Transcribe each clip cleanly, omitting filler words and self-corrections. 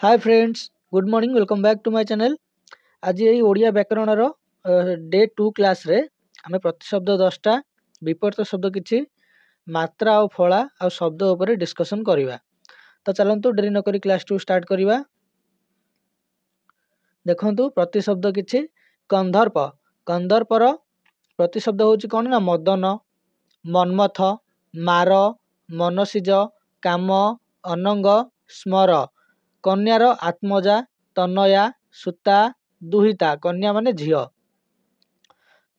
Hi friends, good morning. Welcome back to my channel. आज यही ओडिया व्याकरण डे 2 क्लास रे आमे प्रतिशब्द 10टा विपरीत शब्द किछि मात्रा और फला और शब्द ऊपर डिस्कशन करिवा। तो चलंतु डेरी न करी क्लास 2 स्टार्ट करिवा। देखंतु प्रतिशब्द किछि कंदर्प। कंदर्पर प्रतिशब्द होछि कोन ना मदन, मन्मथ, मार, मनसिज, काम, अनंग, स्मर। कन्यार आत्मजा, तनया, सुता, दुहिता। कन्या माने झियो।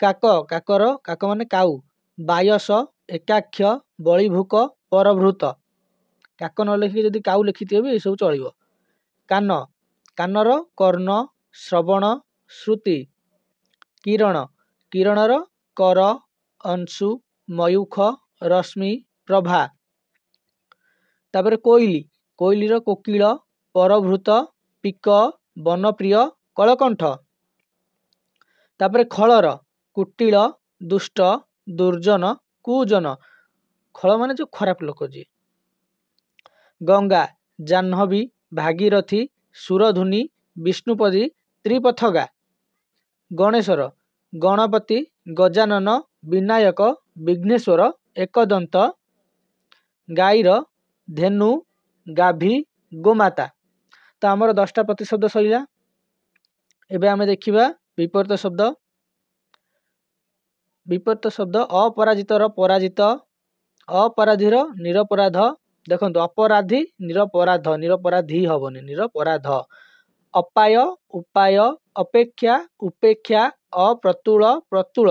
काक, काकर काक माने काऊ। बायस, एकाक्ष, बलिभूक, परभृत। काक न लिखि जदि काऊ लिखिथिबे भी सब चलिबो। कान, कानर कर्ण, श्रवण, श्रुति। किरण, किरणर कर, अंशु, मयूख, रश्मि, प्रभा। तापर कोइली, कोइलीर कोकिल, परभृत, पिक, बनप्रिय, कलकंठ। तापर खलर कुटिल, दुष्ट, दुर्जन, कुजन। खल माने जो खराब लोक जी। गंगा, जाह्नवी, भागीरथी, सुरधुनी, विष्णुपदी, त्रिपथगा। गणेशर गणपति, गजानन, विनायक, विघ्नेश्वर, एकदंत। गाईर धेनु, गाभी, गोमाता। तो आमर 10टा प्रतिशब्द सरिला। एबे आमे देखिबा विपरीत शब्द। विपरीत शब्द अपराजितर पराजित, अपराधीर निरपराध। देखंतु अपराधी निरपराध, निरपराधी हबनी, निरपराध। अपाय, उपाय, अपेक्षा, उपेक्षा, अप्रतुल, प्रतुल।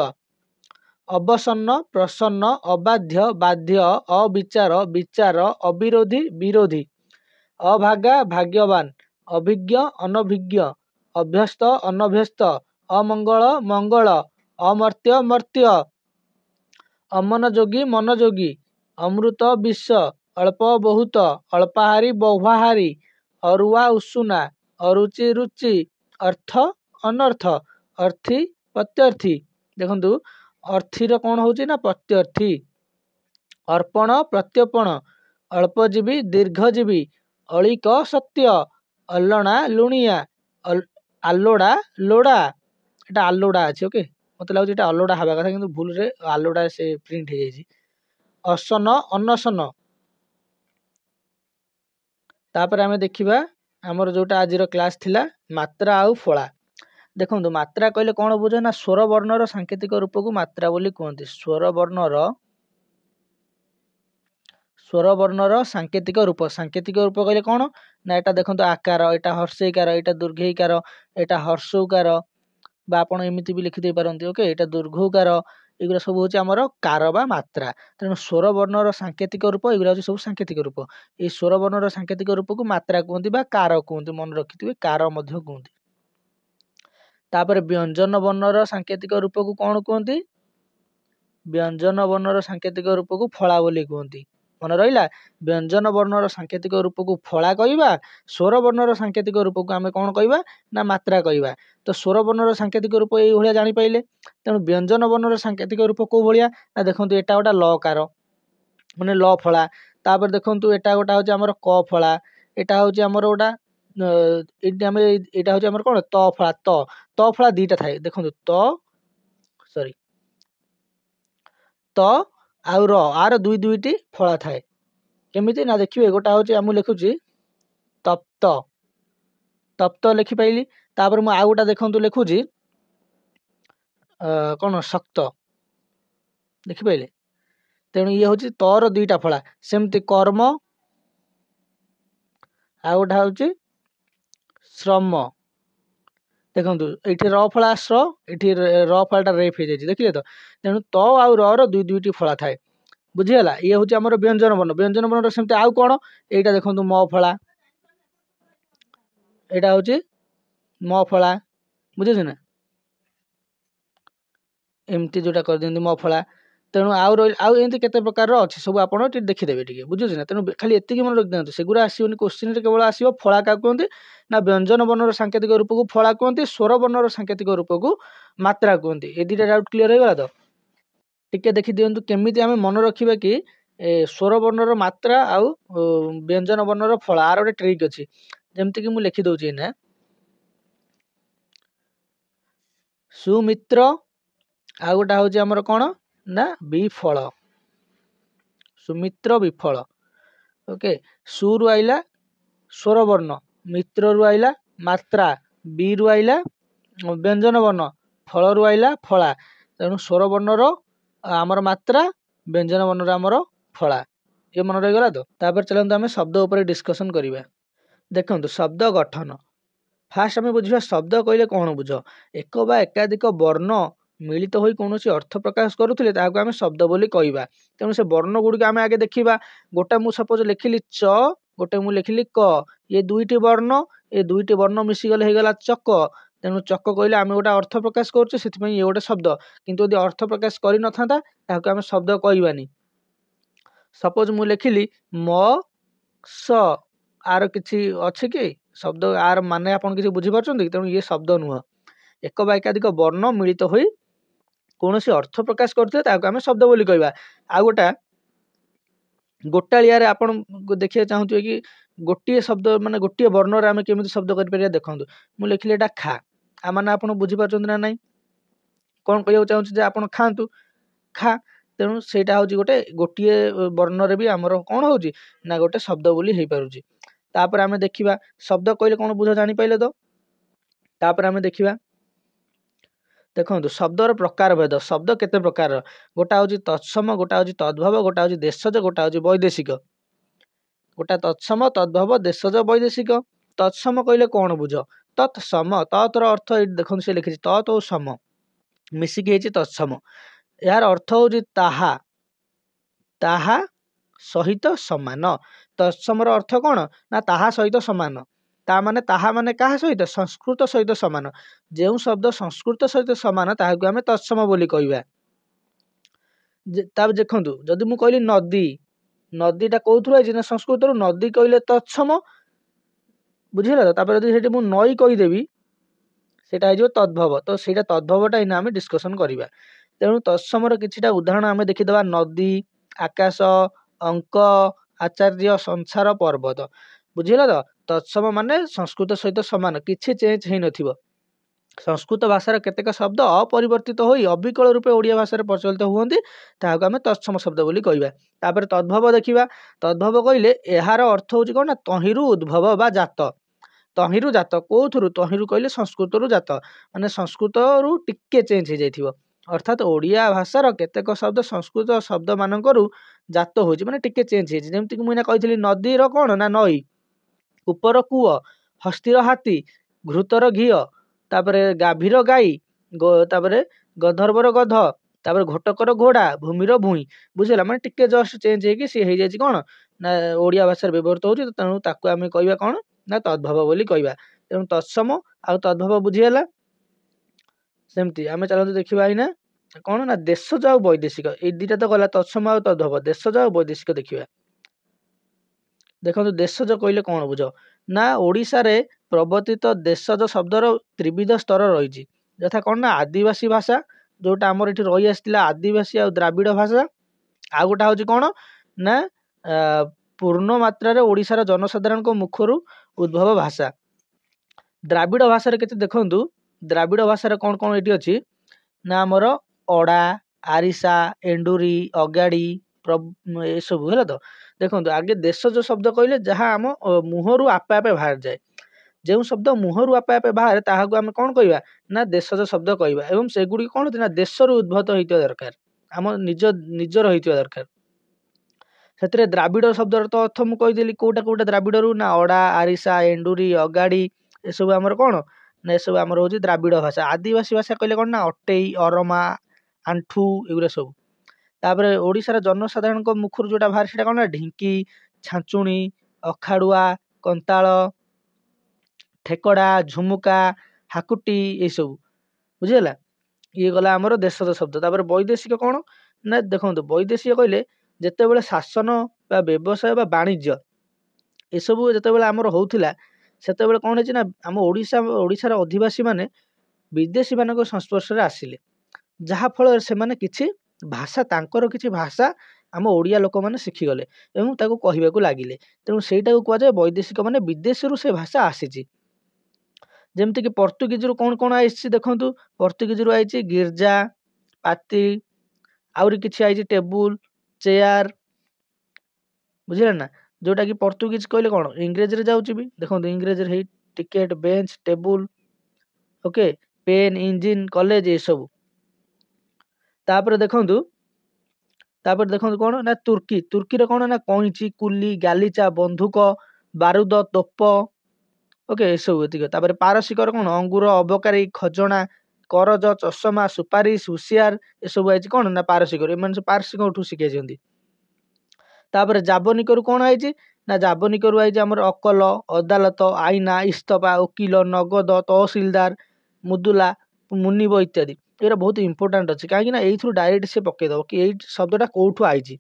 अवसन्न, प्रसन्न, अबाध्य, बाध्य, अविचार, विचार, अविरोधी, विरोधी। अभागा, भाग्यवान, अभिज्ञ, अनभिज्ञ, अभ्यस्त, अनभ्यस्त, अमंगल, मंगल, अमर्त्य, मर्त्य। अमनोयोगी, मनोयोगी, अमृत, विष, अल्प, बहुत, अल्पाहारी, बहुहारी। अरुआ, उषुना, अरुचि, रुचि, अर्थ, अनर्थ, अर्थी, प्रत्यर्थी। देखंतु अर्थीर कौन होची ना प्रत्यर्थी। अर्पण, प्रत्यर्पण, अल्पजीवी, दीर्घजीवी, अलिक, सत्य, अल्लणा, लुणिया, आलोड़ा, लोड़ा। एटा आलोड़ा अछि। ओके, मते लागु एटा अलोड़ा हबा कथा किंतु भूल रे आलोड़ा से प्रिंट हे जायछि। असन, अनसन। तापर आमे देखिबा हमर जोटा आजिर क्लास थिला मात्रा आउ फला। देखंतु मात्रा कहले कोन बुझे ना स्वर वर्णर सांकेतिक रूप को मात्रा बोली कहंती। स्वर वर्णर सांकेतिक रूप। सांकेतिक रूप कहले कोन ना एटा देखंतु आकार, एटा हर्षईकार, एटा दीर्घईकार, एटा हर्षौकार बा आपण एमिति भी लिखि दे पारंती। ओके, एटा दीर्घौकार। एगुरा सब होची हमर कार बा मात्रा। तेणु स्वर वर्णर सांकेतिक रूप एगुरा होची सब सांकेतिक रूप। ए स्वर वर्णर सांकेतिक रूप को मात्रा कहंती बा कार कहंती। मन रखिथिबे कार मध्य कहंती। तापर व्यंजन वर्णर सांकेतिक रूप को कौन कहंती? व्यंजन वर्णर सांकेतिक रूप को फला बोली कहंती। मन रहिला, व्यंजन वर्णर सांकेतिक रूप को फला कहबा, स्वर वर्णर सांकेतिक रूप को आमे कौन कहबा ना मात्रा कहबा। तो स्वर वर्णर सांकेतिक रूप एई भलिया जानि पाइले। तेणु व्यंजन वर्णर सांकेतिक रूप को भलिया ना देखंतु एटा गोटा लकार माने ल फला। तापर देखंतु एटा गोटा होची हमर क फला। एटा होची हमर गोटा एटा होची हमर कोन त फला। त फला दीटा थाए। देखंतु त आउ र आर दुई दुईटी फला थाए। केमिति ना देखिबे गोटा होची हमु लिखुची तप्त, तप्त लिखि पाइली। तापर मु आउ गोटा देखंतु लिखुची कोन शक्त लिखि पाइले। तेणु ये होची तर दुईटा फला। सेमति कर्म आउ गोटा होची श्रम। देखंतु एठी र फला श्र, एठी र फलाटा रेफ हे जायछि। देखिले तो। तेणु त आउ र दुई दुईटी फला थाए। बुझिगला। ये होची हमर व्यंजन वर्ण। व्यंजन वर्ण सेमति आउ कोन एटा देखंतु म फला। एटा होची म फला। बुझिछ ना। एमती जोटा कर दियंती म फला। तेणु आउ एमती केते प्रकार रो अछि सब आपण टी देखि देबे टिके। बुझिछ ना। तेणु खाली एतिकी मन रख दियंतु। सेगुरा आसीबनी क्वेश्चन रे केवल आसीबो फला का कहंती ना व्यंजन वर्णर सांकेतिक रूप को फला कहंती, स्वर वर्णर सांकेतिक रूप को मात्रा कहंती। ए दिटा डाउट क्लियर हो गला तो। टिके देखि दियंतु केमिति आमे मन रखिबा कि स्वर वर्णर मात्रा आउ व्यंजन वर्णर फला आर गोटे ट्रिक अछि। जमती कि मुझे लिखिदे ना सुमित्र आ गोटा हूँ आमर कौन ना विफल सुमित्र विफल ओके सु रु आइला स्वर वर्ण मित्र रु आइला मात्रा बी रु आइला व्यंजन वर्ण फल रु आइला फला तेणु स्वर वर्ण आमर मात्रा व्यंजन वर्ण आमर फला ये मन रहीगला तो तापर चलते आम शब्द उपर डिस्कसन करवा देखो शब्द गठन फास्ट आम बुझा शब्द कहले कौन बुझ एक बा एकाधिक वर्ण मिलित हो कौन अर्थ प्रकाश करुले आम शब्द बोली कहवा तेणु से वर्ण गुड़िक आम आगे देखा गोटे मुझे सपोज लिखिली च गोटे मुझे लिखिली क ये दुईटी वर्ण मिशीगले होगला चक तेणु चक कहले आम गोटे अर्थ प्रकाश करुचे ये गोटे शब्द किंतु यदि अर्थ प्रकाश कर न था आम शब्द कहवानी सपोज मुझे लिखिली म स आर किसी अच्छी कि शब्द आर माने आपन किसी बुझीपार तेणु ये शब्द नुह एक बा एकाधिक वर्ण मिलित हो कौन अर्थ प्रकाश करते आम शब्द बोली कहवा आ गोटा गोटालिया आप देखिए चाहूे कि गोटे शब्द माने गोटे वर्ण आम केमी शब्द कर देखूँ मुझे लिखिली एटा खा आ मैंने आप बुझीपार ना ना कौन कह चाहूँ आप खातु खा तेणु सेटा हूँ गोटे गोटे वर्ण भी आमर कौन हो गोटे शब्द बोली हो पार तापर आम देखा शब्द कहले कौन बुझ जापारे तो तापर आम देखा देखो शब्दर प्रकार भेद शब्द केते प्रकार गोटा हूँ तत्सम गोटा हूँ तद्भव गोटा हूँ देशज गोटा हूँ वैदेशिक गोटा तत्सम तद्भव देशज वैदेशिक तत्सम कहले कौन बुझ तत्सम तत्र अर्थ देखो से लिखी तत् और सम मिसिकी तत्सम यार अर्थ हूँ ताहा ताहा सहित समान तत्समर अर्थ कौन ना ताहा सहित समान ता माने ताहा माने कहा सहित संस्कृत सहित समान जो शब्द संस्कृत सहित समान ताहाकु आमे तत्सम बोली कहवा तब देखु जदि मु कहली नदी नदीटा कौथुर आई ना संस्कृत नदी कहले तत्सम बुझिला तापर जदि सेठी मु नई कहीदेवी सेटा हो तद्भव तो सेटा तद्भवटा इना आमे डिस्कसन करवा तेणु तत्समर किछिटा उदाहरण आमे देखिदबा नदी आकाश अंक आचार्य संसार पर्वत बुझिला तो तत्सम माने संस्कृत सहित समान किछि चेंज है नथिबो संस्कृत भाषार केतेक शब्द अपरिवर्तित होई अविकल रूपे ओडिया भाषा प्रचलित हुअन्ति ताहाकु आमे तत्सम शब्द बोली कहवा तापर तद्भव देखिबा तद्भव कहले एहार अर्थ होची कोन ना तहिरु उद्भव बा जात तहिरु जात कोथुरु तहिरु कहले संस्कृत रु जात माने संस्कृत रु टिके चेंज हो जाइथिबो अर्थात ओडिया भाषार केतेक शब्द संस्कृत शब्द मानकरु जात होची माने टिके चेंज होची जेमति कि मुइना कहितली नदी रो कोन ना नई ऊपर कूଅ हस्तिर हाथी घृतर घीଅ तापरे गाभीर गाई तापरे गधर्वर गध तापरे घोटकर घोड़ा भूमिर भूई बुझिला माने टिके जस्ट चेंज हेकी सी हे जायछि कोन ना ओडिया भाषा व्यवहृत होची तेणु ताकू आमे कहबा कोन ना तद्भव बोली कहबा तेणु तत्सम आ तद्भव बुझिहेला सेमती आमे चलते देखिबा आइना कौन ना देशज आ वैदेशिक ए दुटा तो गला तत्सम आ तद्भव देशज आ वैदेशिक देखिबा देखो देशज कहले कौन बुझ ना ओडिशा रे प्रवर्तित देशज शब्दर त्रिविध स्तर रही यथा कौन ना आदिवासी भाषा जोटा आमर ये रही आसला आदिवासी आ द्राविड़ भाषा आ गोटा हूँ कौन ना पूर्ण मात्रा ओडिशार जनसाधारण मुखर उद्भव भाषा द्राविड़ भाषा के देखु द्राविड़ भाषा कौन कौन ये अच्छी ना आमर अड़ा आरिसा एंडुरी अगाड़ी ये सब है तो देखो आगे देशज शब्द कहले जहाँ आम मुहरु आपे आपे बाहर जाए जो शब्द मुहरु आपे आपे बाहर ताहाकु आमे कौन कहवा ना देशज शब्द कहवा एवं सेगुड़ी कौन होती ना देशर उद्भूत होइतिबा दरकार आम निजर होइतिबा दरकार से द्राविड़ शब्दर तो अर्थ मुझे कहीदेली कौटा कौटा द्राविड़ ना अड़ा आरिसा एंडुरी अगाड़ी ये सब आमर कौन ना सब आमर हूँ द्राविड़ भाषा आदिवासी भाषा कहले कौन ना अटेई अरमा आंठू एगुरा सब तापर ओडिशार जनसाधारण मुखर जोटा बाहर से कौन ना ढिंकी छांचुणी अखाड़ुआ कंताल ठेकड़ा झुमुका हाकुटी ये सब बुझीगला ये गला आमर देशज शब्द तापर वैदेशिक कौन ना देखो वैदेशिक कहले जेतेबेले शासन बा व्यवसाय बा वाणिज्य ये सब जेतेबेले आमर होउथिला सेतेबेले कौन है ना आम ओडिशार अधिवासी माने विदेशी मानक संस्पर्श आसिले जहा फल से माने किछि भाषा तांकर किछि भाषा आम ओडिया लोक मैंने शिखिगले एवं ताको कहवाक लगिले तेणु सहीटा कहुए वैदेशिक माने विदेश से भाषा आसी जमती कि पर्तुगीज रु कौन कौन आई देखु पर्तुगीज रु आई गिर्जा पाती आउरी किछि आई टेबुल चेयर बुझे ना जोटा कि पर्तुगीज कहले कौन इंग्रेजी रे जाउची भी देखो इंग्रेजी रे ticket bench table okay pen engine college ये सब तापर देखो कौन ना तुर्की तुर्की रे कौन ना कैंची कुली गालीचा बंदूक बारूद तोप ओके ये सब एतिक तापर पारसिक कौन अंगूर अबकारी खजणा करज चषमा सुपारिश हुसियार ये सब आई कौन ना पारसिक एम पारसिक शिखाई तापर जाबनिक रु कौन आई ना जाबनिक रु आई आमर अकल अदालत आईना इस्तफा वकिल नगद तहसिलदार मुदुला मुनिब इत्यादि ये बहुत इंपोर्टाट अच्छे कहीं ये डायरेक्ट से पकईदेव कि यही शब्दटा कौटू आई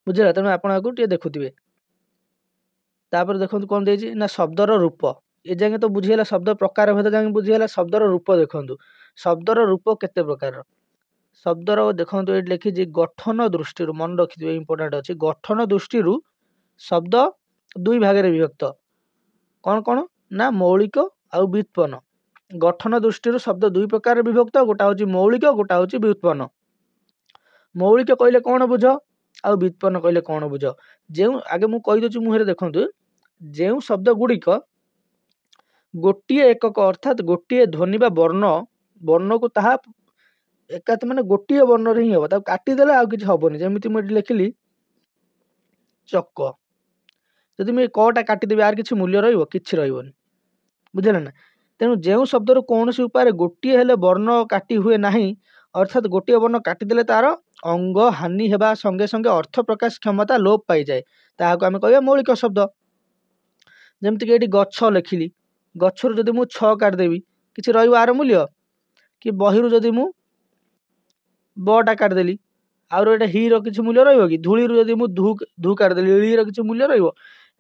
बुझे तेणु आप देखुए तापर देखो कौन देती ना शब्दर रूप ए जाए तो बुझीगला शब्द प्रकार भेद जाए बुझीगला शब्दर रूप देखु शब्दर रूप केते प्रकार शब्दर देखो ये लिखी गठन दृष्टि मन रखिए इंपोर्टाट अच्छे गठन दृष्टि शब्द दुई भाग में विभक्त कौन कौन ना मौलिक आउ व्युत्पन्न गठन दृष्टि शब्द दुई प्रकार विभक्त गोटा हूँ मौलिक गोटा हूँ व्युत्पन्न मौलिक कहले कौन बुझ आउ व्युत्पन्न कहले कौन बुझ जो आगे मुझे कहीदे मुहर देखु जो शब्द गुड़िक गोटे एकक अर्थात गोटे ध्वनि वर्ण वर्ण को ताहा एकात माने गोटे वर्ण ही हम काटिदेले आउ किछि हबनी जमिति मुझे लिखिली चक जदि मुझे कटा काटिदेवी आर किछि मूल्य रहिबो किछि रहिबोनी बुझले ना तेणु जो शब्द कौन उपाय गोटे हेले वर्ण काटी हुए नहीं अर्थात गोटे वर्ण काटिदेले तार अंग हानि हेबा संगे संगे अर्थ प्रकाश क्षमता लोप पाई जाए ताहाको आमे कहबा मौलिक शब्द जमती कि गछ लिखिली गछरु जदि मु 6 काटिदेवी किछि रहिबो आर मूल्य कि बहिरु जदि मु बटा काटिदेली आउर एटा ही किछि मूल्य रहिबो कि धूली जदि मु धू काटिदेली ली किछि मूल्य रहिबो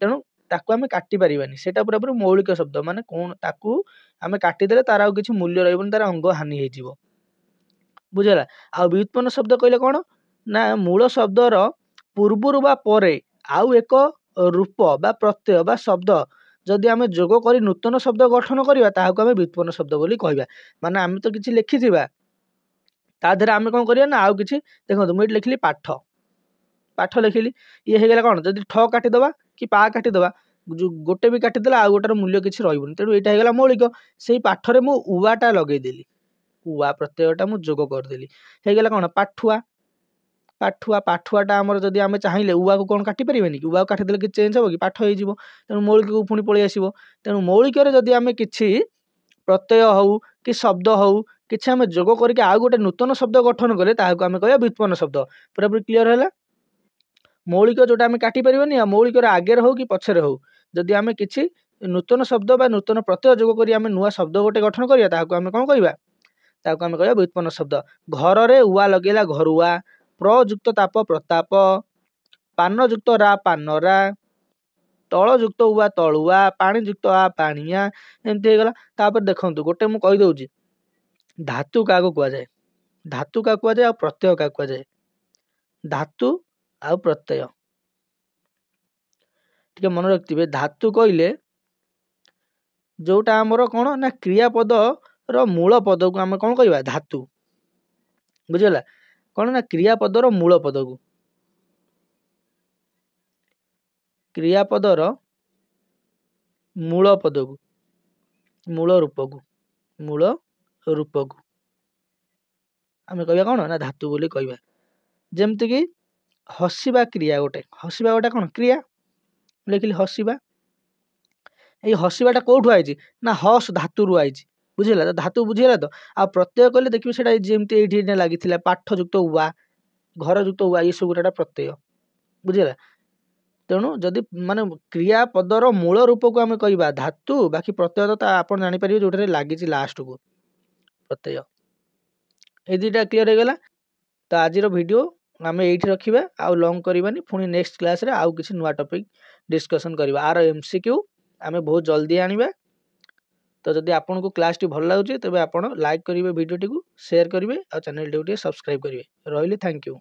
तेणु ताकू आमे काटि परिबानी सेटा पूरा पूरा मौलिक शब्द माने कोन ताकू आमे काटिदेले तार आउ किछि मूल्य रहिबोनी तार अंग हानि हेजिवो बुझला आ व्युत्पन्न शब्द कहले कौन ना मूल शब्दर पूर्वरु बा परे आउ एक रूप बा प्रत्यय बा शब्द जदि आमे जोग करी नूतन शब्द गठन करिबा ताहाको आमे व्युत्पन्न शब्द बोली कहबा माने आमे तो किछि लिखिथिबा ता देहरे आमे कोन करिया ना आउ किछि देखो मु लिखली पाठ पाठ लिखिली ये हे गेला कोन जदि ठ काटि दबा कि पा काटि दबा गोटे भी काटिदेला आउ गोटार मूल्य किछि रहिबोनी तेणु एटा हेगला मौलिक सेही पाठरे मु उवाटा लगेदेली उवा प्रत्ययटा मु जोग करदेली हेगला कौन पाठुआ पाठुआ पाठुआटा आमर जदि आमे चाहिए उवा को कौन काटि परिबेनी कि उवा काटिदेले कि चेंज हो कि पाठ हो जिवो तेणु मौलिक को पुणी पळै आसीबो तेणु मौलिक रे जदि आमे किछि प्रत्यय हउ कि शब्द हउ किछि आमे जोग करके आउ गोटे नूतन शब्द गठन कले ताहाको आमे कहया व्युत्पन्न शब्द पूरा पूरी क्लियर हैला मौलिक जोटा आमे काटि परिबेनी आ मौलिक रे आगे हउ कि पछरे हउ जदि आमे किछि नूतन शब्द बा नूतन प्रत्यय जोग करी आमे नुआ शब्द गोटे गठन करिया ताहाको आमे कोन कहबा ताको आमे कहया व्युत्पन्न शब्द घर रे उवा लगेला घरुआ प्रयुक्त ताप प्रताप पान युक्त रा पानरा तल युक्त उवा तलुआ पानी युक्त आ पानिया एमती हे गला तापर देखंतु गोटे मु कहि दउची धातु काको कुआ जाए धातु का कुआ जाए आ प्रत्यय का कुआ जाए धातु आ प्रत्यय ठीक मन रखिबे धातु कहले जोटा हमर कोन ना क्रियापद रो मूल पद को आमे कोन कहबा धातु बुझला कोन ना क्रियापद रो मूल पद को क्रियापद रो मूल पद को मूल रूप को आमे कहबा कोन ना धातु बोली कहबा जेमति कि हसिबा क्रिया गोटे कोन क्रिया लिखिली हसिबा ये हसिबाटा कोठु आइछि ना हस धातु रु आइछि बुझिला तो धातु बुझिला तो आ प्रत्यय कहले देखिबे सेटा जेमति एठी ने लागिथिला पाठ युक्त उवा घर युक्त उवा ये सब गोटा प्रत्यय बुझिला तेणु जदि माने क्रियापदर मूल रूप को आमे कहबा धातु बाकी प्रत्यय तो आपण जानि परिबे जोटरे लागिछि लास्ट को प्रत्यय ए दुटा क्लियर हो गला तो आजिर वीडियो आमे एठी रखिबा आ लॉन्ग करबानी पुणी नेक्स्ट क्लास रे आउ किछि नुवा टॉपिक डिस्कशन करबा आर एमसीक्यू आमे बहुत जल्दी आनिबा तो जदि आपन को क्लास टी भल लागुछि तबे आपण लाइक करिवे वीडियो टी को शेयर करिवे आ चैनल टी को सब्सक्राइब करिवे रहिले थैंक यू।